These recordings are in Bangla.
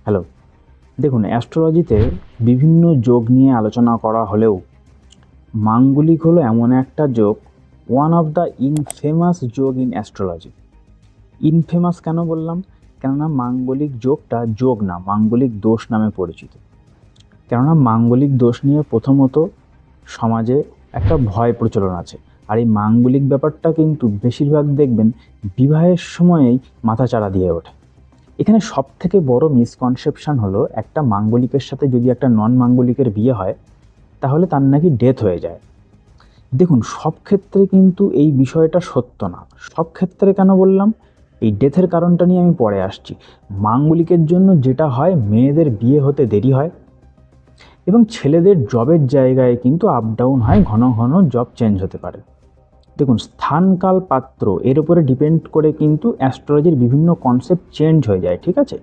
হ্যালো। দেখুন, অ্যাস্ট্রোলজিতে বিভিন্ন যোগ নিয়ে আলোচনা করা হলেও মাঙ্গলিক হলো এমন একটা যোগ, ওয়ান অফ দ্য ইনফেমাস যোগ ইন অ্যাস্ট্রোলজি। ইনফেমাস কেন বললাম? কেননা মাঙ্গলিক যোগটা যোগ না, মাঙ্গলিক দোষ নামে পরিচিত। কেননা মাঙ্গলিক দোষ নিয়ে প্রথমত সমাজে একটা ভয় প্রচলন আছে। আর এই মাঙ্গলিক ব্যাপারটা কিন্তু বেশিরভাগ দেখবেন বিবাহের সময়েই মাথাচাড়া দিয়ে ওঠে। এখানে সবথেকে বড় মিসকনসেপশন হলো, একটা মাঙ্গলিকের সাথে যদি একটা নন মাঙ্গলিকের বিয়ে হয় তাহলে তার নাকি ডেথ হয়ে যায়। দেখুন, সব ক্ষেত্রে কিন্তু এই বিষয়টা সত্য না। সব ক্ষেত্রে কেন বললাম? এই ডেথের কারণটা নিয়ে আমি পরে আসছি। মাঙ্গলিকের জন্য যেটা হয়, মেয়েদের বিয়ে হতে দেরি হয় এবং ছেলেদের জবের জায়গায় কিন্তু আপ ডাউন হয়, ঘন ঘন জব চেঞ্জ হতে পারে। দেখুন, স্থান কাল পাত্র এর উপরে ডিপেন্ড করে কিন্তু অ্যাস্ট্রোলজির বিভিন্ন কনসেপ্ট চেঞ্জ হয়ে যায়, ঠিক আছে?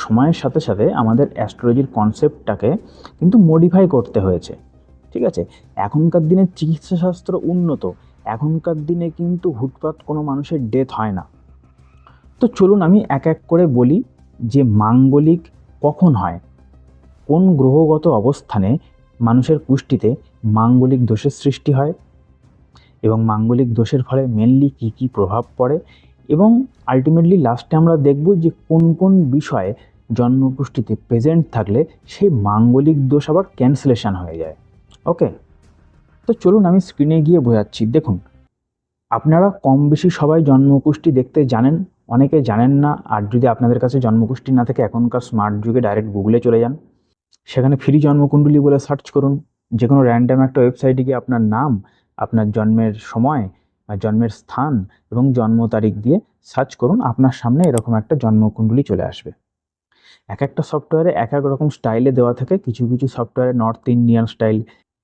সময়ের সাথে সাথে আমাদের অ্যাস্ট্রোলজির কনসেপ্টটাকে কিন্তু মডিফাই করতে হয়েছে, ঠিক আছে? এখনকার দিনে চিকিৎসাশাস্ত্র উন্নত, এখনকার দিনে কিন্তু হুটপাট কোনো মানুষের ডেথ হয় না। তো চলুন আমি এক এক করে বলি যে মাঙ্গলিক কখন হয়, কোন গ্রহগত অবস্থানে মানুষের কুষ্টিতে মাঙ্গলিক দোষের সৃষ্টি হয় এবং মাঙ্গলিক দোষের ফলে মেনলি কী কী প্রভাব পড়ে, এবং আলটিমেটলি লাস্টে আমরা দেখব যে কোন কোন বিষয়ে জন্মকুষ্ঠিতে প্রেজেন্ট থাকলে সেই মাঙ্গলিক দোষ আবার ক্যান্সেলেশন হয়ে যায়। ওকে, তো চলুন আমি স্ক্রিনে গিয়ে বোঝাচ্ছি। দেখুন, আপনারা কম বেশি সবাই জন্মকুষ্ঠি দেখতে জানেন, অনেকে জানেন না। আর যদি আপনাদের কাছে জন্মকুষ্ঠি না থাকে, এখনকার স্মার্ট যুগে ডাইরেক্ট গুগলে চলে যান, সেখানে ফ্রি জন্মকুণ্ডলী বলে সার্চ করুন। যে কোনো র্যান্ডম একটা ওয়েবসাইটে গিয়ে আপনার নাম, আপনার জন্মের সময়, জন্মের স্থান এবং জন্ম তারিখ দিয়ে সার্চ করুন, আপনার সামনে এরকম একটা জন্মকুণ্ডলী চলে আসবে। এক একটা সফটওয়্যারে এক এক রকম স্টাইলে দেওয়া থাকে। কিছু কিছু সফটওয়্যারে নর্থ ইন্ডিয়ান স্টাইল,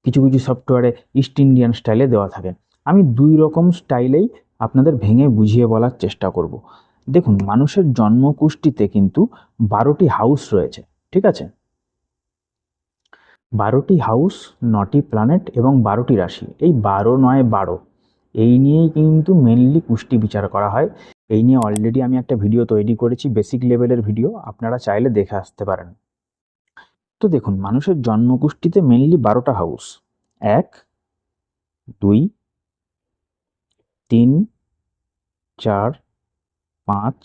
কিছু কিছু সফটওয়্যারে ইস্ট ইন্ডিয়ান স্টাইলে দেওয়া থাকে। আমি দুই রকম স্টাইলেই আপনাদের ভেঙে বুঝিয়ে বলার চেষ্টা করব। দেখুন, মানুষের জন্মকুষ্ঠিতে কিন্তু 12টি হাউস রয়েছে, ঠিক আছে? 12টি হাউস, 9টি প্ল্যানেট এবং 12টি রাশি। এই 12 9 12 এই নিয়েই কিন্তু মেনলি কুষ্টি বিচার করা হয়। এই নিয়ে অলরেডি আমি একটা ভিডিও তৈরি করেছি, বেসিক লেভেলের ভিডিও, আপনারা চাইলে দেখে আসতে পারেন। তো দেখুন, মানুষের জন্মকুষ্ঠিতে মেনলি 12টা হাউস: 1, 2, 3, 4, 5,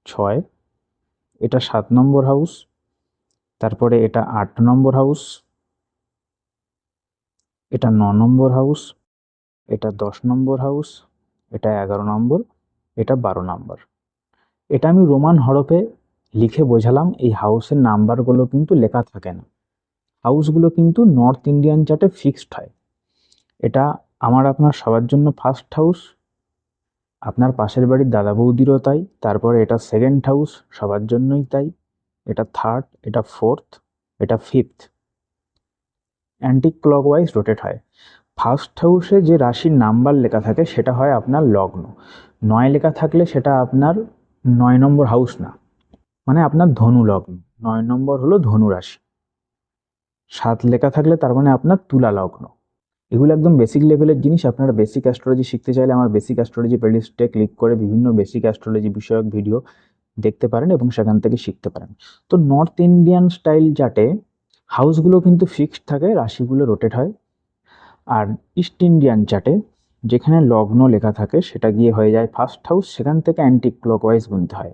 6, এটা 7 নম্বর হাউস, তারপরে এটা 8 নম্বর হাউস, এটা 9 নম্বর হাউস, এটা 10 নম্বর হাউস, এটা 11 নম্বর, এটা 12 নম্বর। এটা আমি রোমান হরফে লিখে বোঝালাম, এই হাউসের নাম্বারগুলো কিন্তু লেখা থাকে না। হাউসগুলো কিন্তু নর্থ ইন্ডিয়ান চার্টে ফিক্সড হয়। এটা আমার আপনার সবার জন্য ফার্স্ট হাউস, আপনার পাশের বাড়ির দাদা বৌদিরও তাই। তারপরে এটা সেকেন্ড হাউস, সবার জন্যই তাই। এটা থার্ড, এটা ফোর্থ, এটা ফিফথ। অ্যান্টি ক্লকওয়াইজ রোটেট হয়। ফার্স্ট হাউসে যে রাশির নাম্বার লেখা থাকে সেটা হয় আপনার লগ্ন। 9 লেখা থাকলে সেটা আপনার 9 নম্বর হাউস না, মানে আপনার ধনু লগ্ন। 9 নম্বর হলো ধনু রাশি। 7 লেখা থাকলে তার মানে আপনার তুলা লগ্ন। এগুলো একদম বেসিক লেভেলের জিনিস। আপনারা বেসিক অ্যাস্ট্রোলজি শিখতে চাইলে আমার বেসিক অ্যাস্ট্রোলজি প্লেলিস্টে ক্লিক করে বিভিন্ন বেসিক অ্যাস্ট্রোলজি বিষয়ক ভিডিও দেখতে পারেন এবং সেখান থেকে শিখতে পারেন। তো নর্থ ইন্ডিয়ান স্টাইল চার্টে হাউসগুলো কিন্তু ফিক্সড থাকে, রাশিগুলো রোটেট হয়। আর ইস্ট ইন্ডিয়ান চার্টে যেখানে লগ্ন লেখা থাকে সেটা গিয়ে হয়ে যায় ফার্স্ট হাউস, সেখান থেকে অ্যান্টি ক্লকওয়াইজ গুনতে হয়।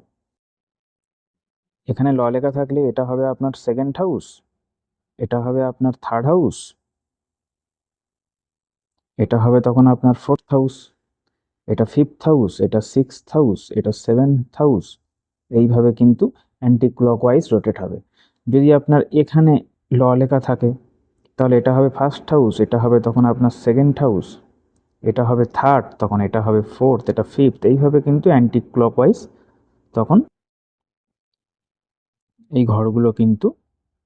এখানে লেখা থাকলে এটা হবে আপনার সেকেন্ড হাউস, এটা হবে আপনার থার্ড হাউস, এটা হবে তখন আপনার ফোর্থ হাউস, এটা ফিফথ হাউস, এটা সিক্সথ হাউস, এটা সেভেন্থ হাউস। এইভাবে কিন্তু অ্যান্টি ক্লকওয়াইজ রোটেট হবে। যদি আপনার এখানে লেখা থাকে তাহলে এটা হবে ফার্স্ট হাউস, এটা হবে তখন আপনার সেকেন্ড হাউস, এটা হবে থার্ড, তখন এটা হবে ফোর্থ, এটা ফিফথ। এইভাবে কিন্তু অ্যান্টি ক্লকওয়াইজ তখন এই ঘরগুলো কিন্তু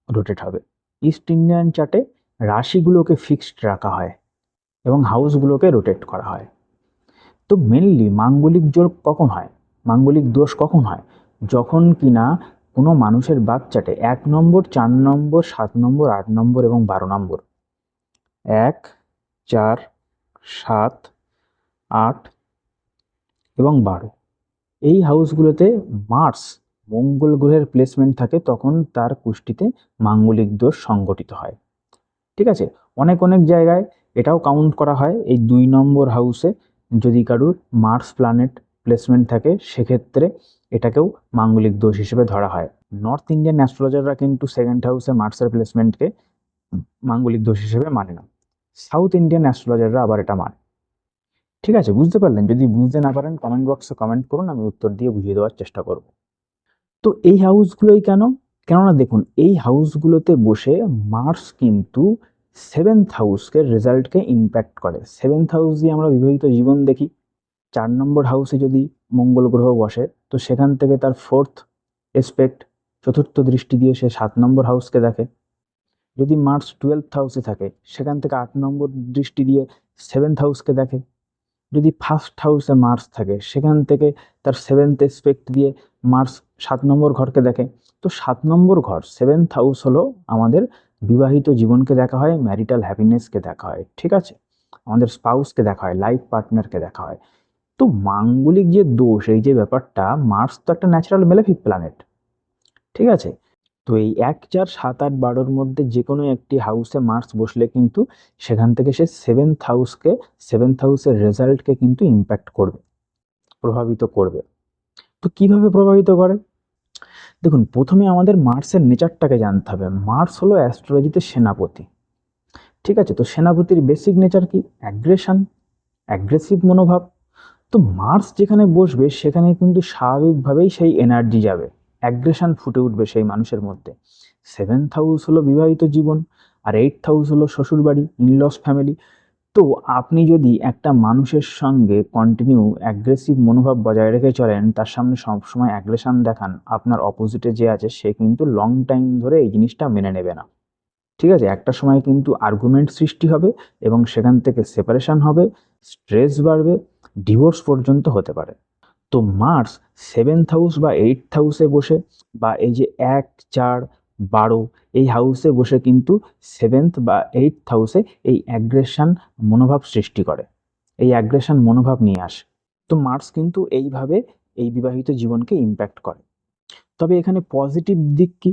রোটেট হবে। ইস্ট ইন্ডিয়ান চার্টে রাশিগুলোকে ফিক্সড রাখা হয় এবং হাউসগুলোকে রোটেট করা হয়। তো মেনলি মাঙ্গলিক যোগ কখন হয়, মাঙ্গলিক দোষ কখন হয়? যখন কিনা কোনো মানুষের বাচ্চাটে 1 নম্বর, 4 নম্বর, 7 নম্বর, 8 নম্বর এবং 12 নম্বর, 1, 4, 7, 8 এবং 12, এই হাউসগুলোতে মার্স মঙ্গল গ্রহের প্লেসমেন্ট থাকে তখন তার কুষ্টিতে মাঙ্গলিক দোষ সংগঠিত হয়। ঠিক আছে, অনেক অনেক জায়গায় এটাও কাউন্ট করা হয় এই 2 নম্বর হাউসে যদি কারুর মার্স প্ল্যানেট প্লেসমেন্ট থাকে, সেক্ষেত্রে এটাকেও মাঙ্গলিক দোষ হিসেবে ধরা হয়। নর্থ ইন্ডিয়ান অ্যাস্ট্রোলজাররা কিন্তু সেকেন্ড হাউসে মার্সের প্লেসমেন্টকে মাঙ্গলিক দোষ হিসেবে মানে না, সাউথ ইন্ডিয়ান অ্যাস্ট্রোলজাররা আবার এটা মানে। ঠিক আছে, বুঝতে পারলেন? যদি বুঝতে না পারেন কমেন্ট বক্সে কমেন্ট করুন, আমি উত্তর দিয়ে বুঝিয়ে দেওয়ার চেষ্টা করব। তো এই হাউসগুলোই কেননা দেখুন, এই হাউসগুলোতে বসে মার্স কিন্তু সেভেন্থ হাউসকে রেজাল্টকে ইম্প্যাক্ট করে। সেভেন্থ হাউস দিয়ে আমরা বিবাহিত জীবন দেখি। 4 নম্বর হাউসে যদি মঙ্গল গ্রহ বসে, তো সেখান থেকে তার ফোর্থ এসপেক্ট, চতুর্থ দৃষ্টি দিয়ে সে 7 নম্বর হাউসকে দেখে। যদি মার্স 12th হাউসে থাকে, সেখান থেকে 8 নম্বর দৃষ্টি দিয়ে সেভেন্থ হাউসকে দেখে। যদি ফার্স্ট হাউসে মার্স থাকে, সেখান থেকে তার সেভেন্থ এসপেক্ট দিয়ে মার্স 7 নম্বর ঘরকে দেখে। তো 7 নম্বর ঘর, সেভেন্থ হাউস হলো আমাদের বিবাহিত জীবনকে দেখা হয়, ম্যারিটাল হ্যাপিনেসকে দেখা হয়। ঠিক আছে, আমাদের স্পাউসকে দেখা হয়, লাইফ পার্টনারকে দেখা হয়। তো মাঙ্গলিক যে দোষ, এই যে ব্যাপারটা, মার্স তো একটা ন্যাচারাল মেলেফিক প্ল্যানেট। ঠিক আছে, তো এই 1, 4, 7, 8, 12-র মধ্যে যে কোনো একটি হাউসে মার্স বসলে কিন্তু সেখান থেকে সে সেভেন্থ হাউসের রেজাল্টকে কিন্তু ইম্প্যাক্ট করবে, প্রভাবিত করবে। তো কিভাবে প্রভাবিত করে? দেখুন, প্রথমে আমাদের মার্সের নেচারটাকে জানতে হবে। মার্স হলো অ্যাস্ট্রোলজিতে সেনাপতি। ঠিক আছে, তো সেনাপতির বেসিক নেচার কি? অ্যাগ্রেসিভ মনোভাব। তো মার্স যেখানে বসবে সেখানে কিন্তু স্বাভাবিকভাবেই সেই এনার্জি যাবে, অ্যাগ্রেশন ফুটে উঠবে সেই মানুষের মধ্যে। সেভেন্থ হাউস হলো বিবাহিত জীবন, আর এইটথ হাউস হলো শ্বশুরবাড়ি, ইনলস ফ্যামিলি। তো আপনি যদি একটা মানুষের সঙ্গে কন্টিনিউ অ্যাগ্রেসিভ মনোভাব বজায় রেখে চলেন, তার সামনে সবসময় অ্যাগ্রেশন দেখান, আপনার অপোজিটে যে আছে সে কিন্তু লং টাইম ধরে এই জিনিসটা মেনে নেবে না। ঠিক আছে, একটা সময় কিন্তু আর্গুমেন্ট সৃষ্টি হবে এবং সেখান থেকে সেপারেশন হবে, স্ট্রেস বাড়বে, ডিভোর্স পর্যন্ত হতে পারে। তো মার্স সেভেন্থ হাউস বা এইটথ হাউসে বসে, বা এই যে 1, 4, 12 এই হাউসে বসে কিন্তু সেভেন্থ বা এইটথ হাউসে এই অ্যাগ্রেশন মনোভাব সৃষ্টি করে, এই অ্যাগ্রেশন মনোভাব নিয়ে আসে। তো মার্স কিন্তু এইভাবে এই বিবাহিত জীবনকে ইম্প্যাক্ট করে। তবে এখানে পজিটিভ দিক কি?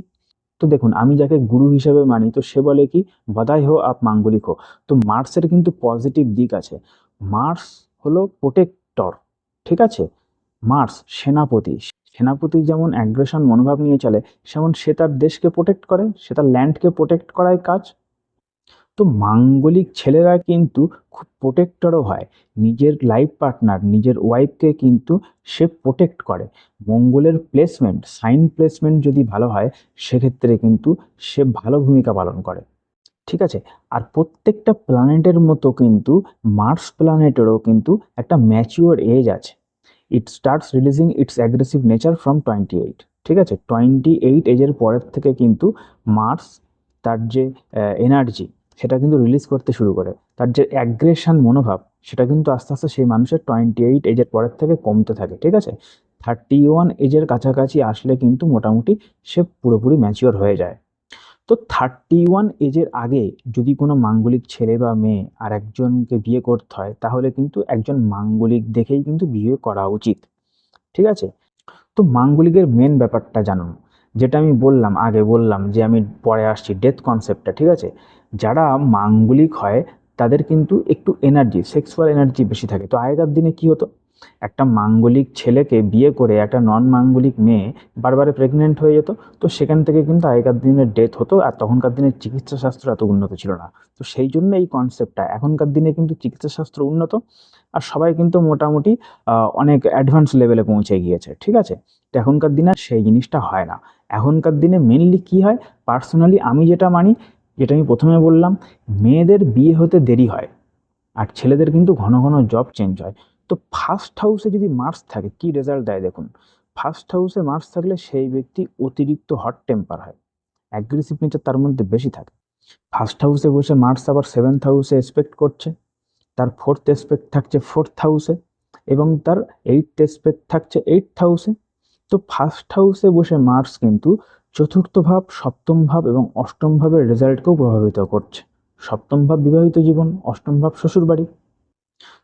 তো দেখুন, আমি যাকে গুরু হিসেবে মানি, তো সে বলে কি, বাধাই হো আপ মাঙ্গলিক হো। তো মার্সের কিন্তু পজিটিভ দিক আছে। মার্স হলো প্রোটেক্টর। ঠিক আছে, মার্স সেনাপতি। সেনাপতি যেমন অ্যাগ্রেশন মনোভাব নিয়ে চলে, সেমন সে তার দেশকে প্রোটেক্ট করে, সে তার ল্যান্ডকে প্রোটেক্ট করাই কাজ। তো মাঙ্গলিক ছেলেরা কিন্তু খুব প্রোটেক্টরও হয়, নিজের লাইফ পার্টনার, নিজের ওয়াইফকে কিন্তু সে প্রোটেক্ট করে। মঙ্গলের প্লেসমেন্ট, সাইন প্লেসমেন্ট যদি ভালো হয়, সেক্ষেত্রে কিন্তু সে ভালো ভূমিকা পালন করে। ঠিক আছে, আর প্রত্যেকটা প্ল্যানেটের মতো কিন্তু মার্স প্ল্যানেটেরও কিন্তু একটা ম্যাচিওর এজ আছে। It starts releasing it's aggressive nature from 28। ঠিক আছে, 28 এজের পরের থেকে কিন্তু মার্স তার যে এনার্জি, সেটা কিন্তু রিলিজ করতে শুরু করে। তার যে অ্যাগ্রেশন মনোভাব, সেটা কিন্তু আস্তে আস্তে সেই মানুষের 28 এজের পরের থেকে কমতে থাকে। ঠিক আছে, 31 এজের কাছাকাছি আসলে কিন্তু মোটামুটি সে পুরোপুরি ম্যাচিওর হয়ে যায়। তো 31 এজের আগে যদি কোনো মাঙ্গলিক ছেলে বা মেয়ে আর একজনকে বিয়ে করতে হয়, তাহলে কিন্তু একজন মাঙ্গলিক দেখেই কিন্তু বিয়ে করা উচিত। ঠিক আছে, তো মাঙ্গলিকের মেন ব্যাপারটা জানুন। যেটা আমি বললাম, আগে বললাম যে আমি পরে আসছি ডেথ কনসেপ্টটা। ঠিক আছে, যারা মাঙ্গলিক হয় তাদের কিন্তু একটু এনার্জি, সেক্সুয়াল এনার্জি বেশি থাকে। তো আগেকার দিনে কি হতো, একটা মাঙ্গলিক ছেলেকে বিয়ে করে একটা নন মাঙ্গলিক মেয়ে বারবার প্রেগনেন্ট হয়ে যেত। তো সেখান থেকে কিন্তু আগেকার দিনে ডেথ হতো, আর তখনকার দিনে চিকিৎসা শাস্ত্র এত উন্নত ছিল না। তো সেই জন্য এই কনসেপ্টটা, এখনকার দিনে কিন্তু চিকিৎসা শাস্ত্র উন্নত, আর সবাই কিন্তু মোটামুটি অনেক অ্যাডভান্স লেভেলে পৌঁছে গিয়েছে। ঠিক আছে, তো এখনকার দিনে আর সেই জিনিসটা হয় না। এখনকার দিনে মেনলি কি হয়, পার্সোনালি আমি যেটা মানি, যেটা আমি প্রথমে বললাম, মেয়েদের বিয়ে হতে দেরি হয়, আর ছেলেদের কিন্তু ঘন ঘন জব চেঞ্জ হয়। তো ফার্স্ট হাউসে যদি মার্স থাকে, কি রেজাল্ট দেয় দেখুন। ফার্স্ট হাউসে মার্স থাকলে সেই ব্যক্তি অতিরিক্ত হট টেম্পার হয়, অ্যাগ্রেসিভ নেচার তার মধ্যে বেশি থাকে। ফার্স্ট হাউসে বসে মার্স আবার সেভেন্থ হাউসে এক্সপেক্ট করছে, তার ফোর্থ এসপেক্ট থাকছে ফোর্থ হাউসে, এবং তার এইটথ এসপেক্ট থাকছে এইটথ হাউসে। তো ফার্স্ট হাউসে বসে মার্স কিন্তু চতুর্থ ভাব, সপ্তম ভাব এবং অষ্টম ভাবের রেজাল্টকেও প্রভাবিত করছে। সপ্তম ভাব বিবাহিত জীবন, অষ্টম ভাব শ্বশুরবাড়ি।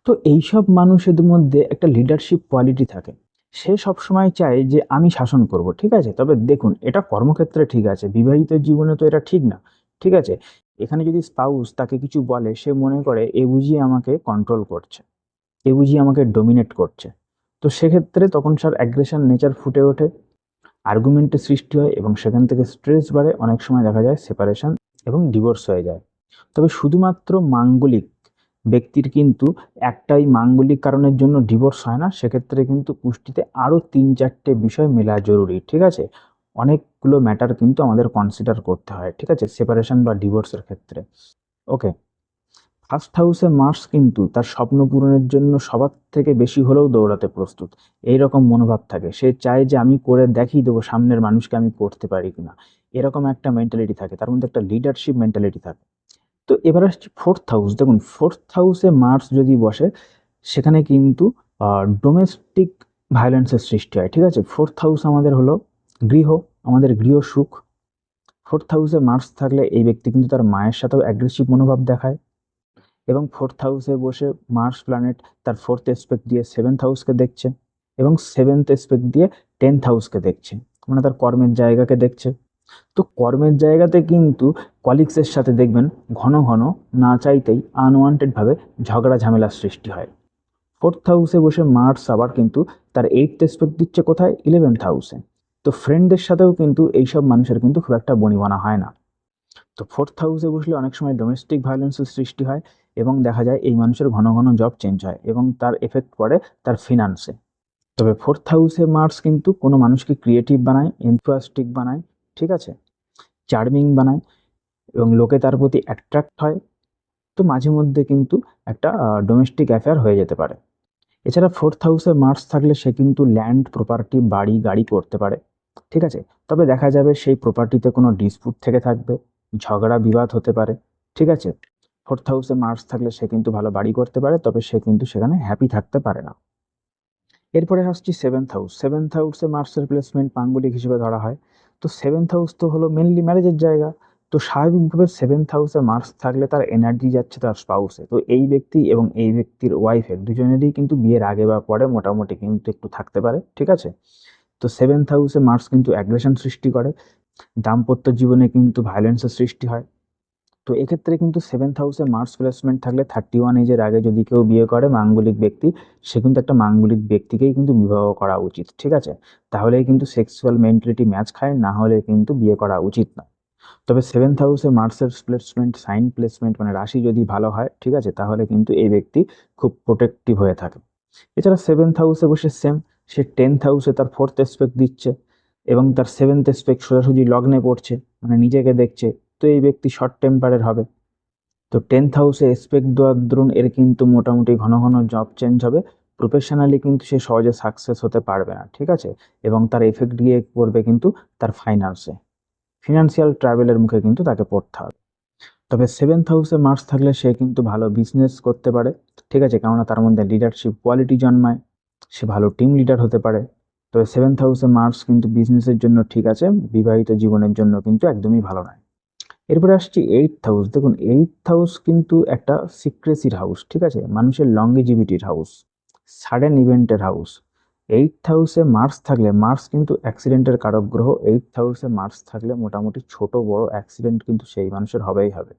তো এইসব মানুষের মধ্যে একটা লিডারশিপ কোয়ালিটি থাকে, সে সবসময় চায় যে আমি শাসন করব, ঠিক আছে? তবে দেখুন, এটা কর্মক্ষেত্রে ঠিক আছে, বিবাহিত জীবনে তো এটা ঠিক না, ঠিক আছে? এখানে যদি স্পাউস তাকে কিছু বলে, সে মনে করে এ বুঝি আমাকে কন্ট্রোল করছে, এ বুঝি আমাকে ডোমিনেট করছে। তো সেক্ষেত্রে তখন স্যার অ্যাগ্রেশন নেচার ফুটে ওঠে, আর্গুমেন্টের সৃষ্টি হয় এবং সেখান থেকে স্ট্রেস বাড়ে, অনেক সময় দেখা যায় সেপারেশন এবং ডিভোর্স হয়ে যায়। তবে শুধুমাত্র মাঙ্গলিক ব্যক্তির কিন্তু একটাই মাঙ্গলিক কারণের জন্য ডিভোর্স হয় না, সেক্ষেত্রে কিন্তু কুষ্টিতে আরও ৩-৪টে বিষয় মেলা জরুরি, ঠিক আছে? অনেকগুলো ম্যাটার কিন্তু আমাদের কনসিডার করতে হয়, ঠিক আছে, সেপারেশন বা ডিভোর্সের ক্ষেত্রে। ওকে, ফার্স্ট হাউসে মার্স কিন্তু তার স্বপ্ন পূরণের জন্য সবার থেকে বেশি হলেও দৌড়াতে প্রস্তুত, এইরকম মনোভাব থাকে। সে চায় যে আমি করে দেখিয়ে দেবো সামনের মানুষকে আমি করতে পারি কিনা, এরকম একটা মেন্টালিটি থাকে, তার মধ্যে একটা লিডারশিপ মেন্টালিটি থাকে। তো এবার আসছি ফোর্থ হাউস। দেখুন, ফোর্থ হাউসে মার্স যদি বসে, সেখানে কিন্তু ডোমেস্টিক ভায়োলেন্সের সৃষ্টি হয়, ঠিক আছে? ফোর্থ হাউস আমাদের হলো গৃহ, আমাদের গৃহ সুখ। ফোর্থ হাউসে মার্স থাকলে এই ব্যক্তি কিন্তু তার মায়ের সাথেও অ্যাগ্রেসিভ মনোভাব দেখায়, এবং ফোর্থ হাউসে বসে মার্স প্ল্যানেট তার ফোর্থ এসপেক্ট দিয়ে সেভেন্থ হাউসকে দেখছে, এবং সেভেন্থ এসপেক্ট দিয়ে 10th হাউসকে দেখছে, মানে তার কর্মের জায়গাকে দেখছে। তো কর্মের জায়গাতে কিন্তু কলিগসের সাথে দেখবেন ঘন ঘন না চাইতেই আনওয়ান্টেডভাবে ঝগড়া ঝামেলার সৃষ্টি হয়। ফোর্থ হাউসে বসে মার্স আবার কিন্তু তার 8th এসপেক্ট দিচ্ছে কোথায়? 11th হাউসে। তো ফ্রেন্ডদের সাথেও কিন্তু এইসব মানুষের কিন্তু খুব একটা বনিবনা হয় না। তো ফোর্থ হাউসে বসলে অনেক সময় ডোমেস্টিক ভায়োলেন্সের সৃষ্টি হয়, এবং দেখা যায় এই মানুষের ঘন ঘন জব চেঞ্জ হয় এবং তার এফেক্ট পড়ে তার ফিনান্সে। তবে ফোর্থ হাউসে মার্স কিন্তু কোনো মানুষকে ক্রিয়েটিভ বানায়, এনথুয়াস্টিক বানায়, ঠিক আছে, চার্মিং বানায়, এবং লোকে তার প্রতি অ্যাট্রাক্ট হয়। তো মাঝে মধ্যে কিন্তু একটা ডোমেস্টিক অ্যাফেয়ার হয়ে যেতে পারে। এছাড়া ফোর্থ হাউসে মার্স থাকলে সে কিন্তু ল্যান্ড, প্রপার্টি, বাড়ি, গাড়ি করতে পারে, ঠিক আছে? তবে দেখা যাবে সেই প্রপার্টিতে কোনো ডিসপুট থেকে থাকবে, ঝগড়া বিবাদ হতে পারে, ঠিক আছে? ফোর্থ হাউসে মার্স থাকলে সে কিন্তু ভালো বাড়ি করতে পারে, তবে সে কিন্তু সেখানে হ্যাপি থাকতে পারে না। এরপরে আসছি সেভেন্থ হাউস। সেভেন্থ হাউসে মার্সের প্লেসমেন্ট মাঙ্গলিক হিসেবে ধরা হয়। তো সেভেন্থ হাউস তো হলো মেনলি ম্যারেজের জায়গা। তো স্বাভাবিকভাবে সেভেন্থ হাউসে মার্স থাকলে তার এনার্জি যাচ্ছে তার স্পাউসে। তো এই ব্যক্তি এবং এই ব্যক্তির ওয়াইফের দুজনেরই কিন্তু বিয়ের আগে বা পরে মোটামুটি কিন্তু একটু থাকতে পারে, ঠিক আছে? তো সেভেন্থ হাউসে মার্স কিন্তু অ্যাগ্রেশন সৃষ্টি করে, দাম্পত্য জীবনে কিন্তু ভায়োলেন্সের সৃষ্টি হয়। তো এক্ষেত্রে কিন্তু সেভেন্থ হাউসে মার্স প্লেসমেন্ট থাকলে 31 এজের আগে যদি কেউ বিয়ে করে মাঙ্গলিক ব্যক্তি, সে কিন্তু একটা মাঙ্গলিক ব্যক্তিকেই কিন্তু বিবাহ করা উচিত, ঠিক আছে? তাহলেই কিন্তু সেক্সুয়াল মেন্টালিটি ম্যাচ খায়, না হলে কিন্তু বিয়ে করা উচিত না। তবে সেভেন্থ হাউসে মার্সের প্লেসমেন্ট, সাইন প্লেসমেন্ট মানে রাশি যদি ভালো হয়, ঠিক আছে, তাহলে কিন্তু এই ব্যক্তি খুব প্রোটেক্টিভ হয়ে থাকে। এছাড়া সেভেন্থ হাউসে বসে সেম, সে 10th হাউসে তার ফোর্থ এসপেক্ট দিচ্ছে, এবং তার সেভেন্থ এসপেক্ট সোজাসুজি লগ্নে পড়ছে, মানে নিজেকে দেখছে। তো এই ব্যক্তি শর্ট টেম্পারের হবে। তো 10th হাউসে এসপেক্ট দেওয়ার দরুন এর কিন্তু মোটামুটি ঘন ঘন জব চেঞ্জ হবে, প্রফেশনালি কিন্তু সে সহজে সাকসেস হতে পারবে না, ঠিক আছে? এবং তার এফেক্ট গিয়ে পড়বে কিন্তু তার ফাইন্যান্সে, ফিনান্সিয়াল ট্রাভেলের মুখে কিন্তু তাকে পড়তে হবে। তবে সেভেন্থ হাউসে মার্স থাকলে সে কিন্তু ভালো বিজনেস করতে পারে, ঠিক আছে, কেননা তার মধ্যে লিডারশিপ কোয়ালিটি জন্মায়, সে ভালো টিম লিডার হতে পারে। তবে সেভেন্থ হাউসে মার্স কিন্তু বিজনেসের জন্য ঠিক আছে, বিবাহিত জীবনের জন্য কিন্তু একদমই ভালো নয়। এরপরে আসছি এইটথ হাউস। দেখুন, এইটথ হাউস কিন্তু একটা সিক্রেসির হাউস, ঠিক আছে, মানুষের লংগেজিভিটির হাউস, সাডেন ইভেন্টের হাউস। এইটথ হাউসে মার্স থাকলে, মার্স কিন্তু অ্যাক্সিডেন্টের কারক গ্রহ, এইটথ হাউসে মার্স থাকলে মোটামুটি ছোট বড় অ্যাক্সিডেন্ট কিন্তু সেই মানুষের হবেই হবে।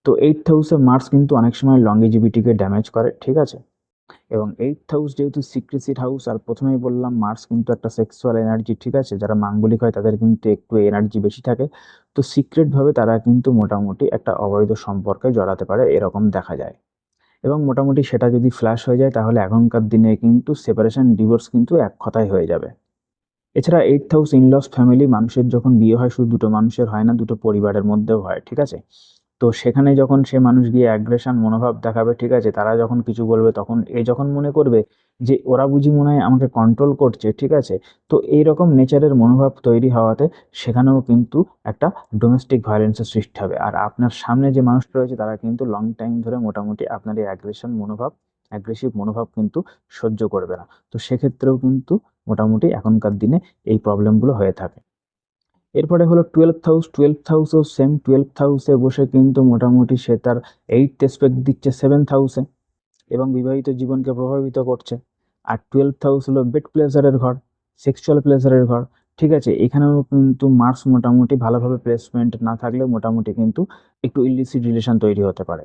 তো এইটথ হাউসে মার্স কিন্তু অনেক সময় লংগেজিভিটিকে ড্যামেজ করে, ঠিক আছে? এবং এইটথ হাউস যেহেতু সিক্রেসির হাউস, আর প্রথমেই বললাম মার্স কিন্তু একটা সেক্সুয়াল এনার্জি, ঠিক আছে, যারা মাঙ্গলিক হয় তাদের কিন্তু একটু এনার্জি বেশি থাকে। তো সিক্রেটভাবে তারা কিন্তু মোটামুটি একটা অবৈধ সম্পর্কে জড়াতে পারে, এরকম দেখা যায়। এবং মোটামুটি সেটা যদি ফ্ল্যাশ হয়ে যায়, তাহলে এখনকার দিনে কিন্তু সেপারেশন, ডিভোর্স কিন্তু এক কথায় হয়ে যাবে। এছাড়া এইটথ হাউস ইনলস ফ্যামিলি, মানুষের যখন বিয়ে হয় শুধু দুটো মানুষের হয় না, দুটো পরিবারের মধ্যেও হয়, ঠিক আছে? তো সেখানে যখন সে মানুষ গিয়ে অ্যাগ্রেশন মনোভাব দেখাবে, ঠিক আছে, তারা যখন কিছু বলবে, তখন এ যখন মনে করবে যে ওরা বুঝি মনে হয় আমাকে কন্ট্রোল করছে, ঠিক আছে? তো এইরকম নেচারের মনোভাব তৈরি হওয়াতে সেখানেও কিন্তু একটা ডোমেস্টিক ভায়োলেন্সের সৃষ্টি হবে, আর আপনার সামনে যে মানুষটা রয়েছে তারা কিন্তু লং টাইম ধরে মোটামুটি আপনার এই অ্যাগ্রেসিভ মনোভাব কিন্তু সহ্য করবে না। তো সেক্ষেত্রেও কিন্তু মোটামুটি এখনকার দিনে এই প্রবলেমগুলো হয়ে থাকে। এরপরে হলো টুয়েলভ হাউস। টুয়েলভ হাউসও সেম, টুয়েলভ হাউসে বসে কিন্তু মোটামুটি সে তার এইট এসপেক্ট দিচ্ছে সেভেন্থ হাউসে, এবং বিবাহিত জীবনকে প্রভাবিত করছে। আর 12th হাউস হলো বেড প্লেজারের ঘর, সেক্সুয়াল প্লেজারের ঘর। ঠিক আছে, এখানেও কিন্তু মার্স মোটামুটি ভালোভাবে প্লেসমেন্ট না থাকলেও মোটামুটি কিন্তু একটু ইলিসিট রিলেশন তৈরি হতে পারে।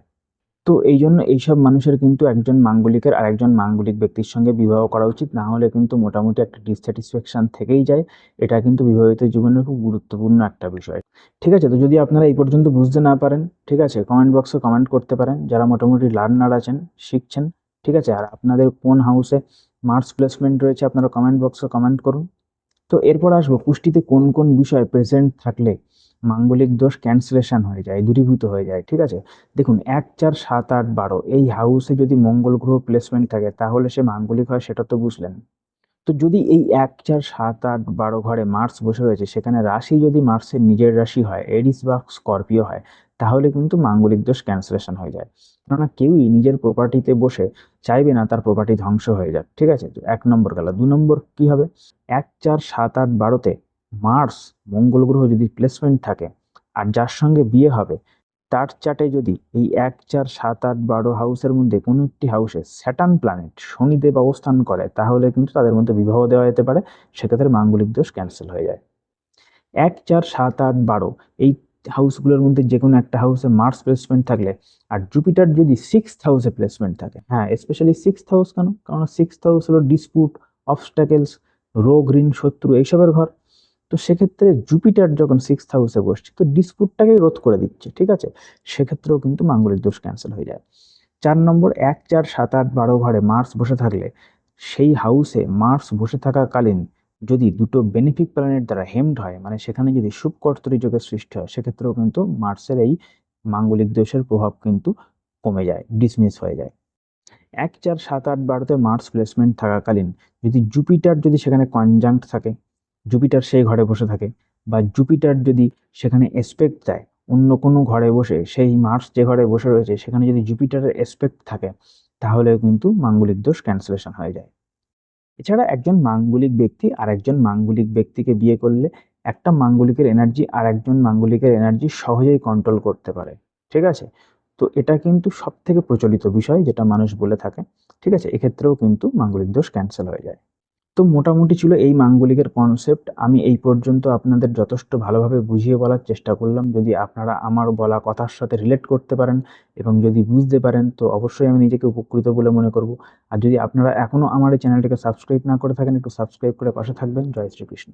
তো এই জন্য এইসব মানুষের কিন্তু একজন মাঙ্গলিকের আর একজন মাঙ্গলিক ব্যক্তির সঙ্গে বিবাহ করা উচিত, না হলে কিন্তু মোটামুটি একটা ডিসস্যাটিসফ্যাকশন থেকেই যায়। এটা কিন্তু বিবাহিত জীবনের খুব গুরুত্বপূর্ণ একটা বিষয়। ঠিক আছে, তো যদি আপনারা এই পর্যন্ত বুঝতে না পারেন, ঠিক আছে, কমেন্ট বক্সে কমেন্ট করতে পারেন। যারা মোটামুটি লার্নার আছেন, শিখছেন, ঠিক আছে, আর আপনাদের কোন হাউসে মার্স প্লেসমেন্ট রয়েছে আপনারা কমেন্ট বক্সে কমেন্ট করুন। তো এরপর আসবো পুষ্টিতে কোন কোন বিষয় প্রেজেন্ট থাকলে মাঙ্গলিক দোষ ক্যান্সেলেশন হয়ে যায়, দূরীভূত হয়ে যায়। ঠিক আছে, দেখুন 1, 4, 7, 8, 12 এই হাউসে যদি মঙ্গল গ্রহ প্লেসমেন্ট থাকে তাহলে সে মাঙ্গলিক হয়, সেটা তো বুঝলেন। তো যদি এই 1, 4, 7, 8, 12 ঘরে মার্স বসে রয়েছে, সেখানে রাশি যদি মার্সের নিজের রাশি হয়, এরিস বা স্করপিও হয়, তাহলে কিন্তু মাঙ্গলিক দোষ ক্যান্সেলেশন হয়ে যায়। কেননা কেউই নিজের প্রপার্টিতে বসে চাইবে না তার প্রপার্টি ধ্বংস হয়ে যাক। ঠিক আছে, তো 1 নম্বর গেল। 2 নম্বর কি হবে? 1, 4, 7, 8, 12তে মার্স মঙ্গল গ্রহ যদি প্লেসমেন্ট থাকে আর যার সঙ্গে বিয়ে হবে তার চার্টে যদি এই 1, 4, 7, 8, 12 হাউসের মধ্যে কোনো একটি হাউসে স্যাটার্ন প্ল্যানেট শনিদেব অবস্থান করে, তাহলে কিন্তু তাদের মধ্যে বিবাহ দেওয়া যেতে পারে। সেক্ষেত্রে মাঙ্গলিক দোষ ক্যান্সেল হয়ে যায়। 1, 4, 7, 8, 12 এই হাউসগুলোর মধ্যে যে কোনো একটা হাউসে মার্স প্লেসমেন্ট থাকলে আর জুপিটার যদি 6th হাউসে প্লেসমেন্ট থাকে, হ্যাঁ স্পেশালি 6th হাউস, কেন? কারণ 6th হাউস হলো ডিসপুট, অবস্টাকেলস, রোগ, ঋণ, শত্রু এইসবের ঘর। তো সেক্ষেত্রে জুপিটার যখন 6th হাউসে বসছে তো ডিসপুটটাকেই রোধ করে দিচ্ছে। ঠিক আছে, সেক্ষেত্রেও কিন্তু মাঙ্গলিক দোষ ক্যান্সেল হয়ে যায়। 4 নম্বর, 1, 4, 7, 8, 12 ঘরে মার্স বসে থাকলে সেই হাউসে মার্স বসে থাকাকালীন যদি দুটো বেনিফিক প্ল্যানেট দ্বারা হেমড হয়, মানে সেখানে যদি শুভকর্তরী যোগের সৃষ্টি হয়, সেক্ষেত্রেও কিন্তু মার্সের এই মাঙ্গলিক দোষের প্রভাব কিন্তু কমে যায়, ডিসমিস হয়ে যায়। 1, 4, 7, 8, 12তে মার্স প্লেসমেন্ট থাকাকালীন যদি জুপিটার যদি সেখানে কনজাঙ্ক্ট থাকে, জুপিটার সেই ঘরে বসে থাকে, বা জুপিটার যদি সেখানে এসপেক্ট দেয় অন্য কোনো ঘরে বসে, সেই মার্স যে ঘরে বসে রয়েছে সেখানে যদি জুপিটারের এসপেক্ট থাকে, তাহলেও কিন্তু মাঙ্গলিক দোষ ক্যান্সেলেশন হয়ে যায়। এছাড়া একজন মাঙ্গলিক ব্যক্তি আর একজন মাঙ্গলিক ব্যক্তিকে বিয়ে করলে একটা মাঙ্গলিকের এনার্জি আর একজন মাঙ্গলিকের এনার্জি সহজেই কন্ট্রোল করতে পারে। ঠিক আছে, তো এটা কিন্তু সব থেকে প্রচলিত বিষয় যেটা মানুষ বলে থাকে। ঠিক আছে, এক্ষেত্রেও কিন্তু মাঙ্গলিক দোষ ক্যান্সেল হয়ে যায়। তো মোটামুটি ছিল এই মাঙ্গলিকের কনসেপ্ট। আমি এই পর্যন্ত আপনাদের যথেষ্ট ভালোভাবে বুঝিয়ে বলার চেষ্টা করলাম। যদি আপনারা আমার বলা কথার সাথে রিলেট করতে পারেন এবং যদি বুঝতে পারেন, তো অবশ্যই আমি নিজেকে উপকৃত বলে মনে করব। আর যদি আপনারা এখনও আমার এই চ্যানেলটিকে সাবস্ক্রাইব না করে থাকেন, একটু সাবস্ক্রাইব করে পাশে থাকবেন। জয় শ্রীকৃষ্ণ।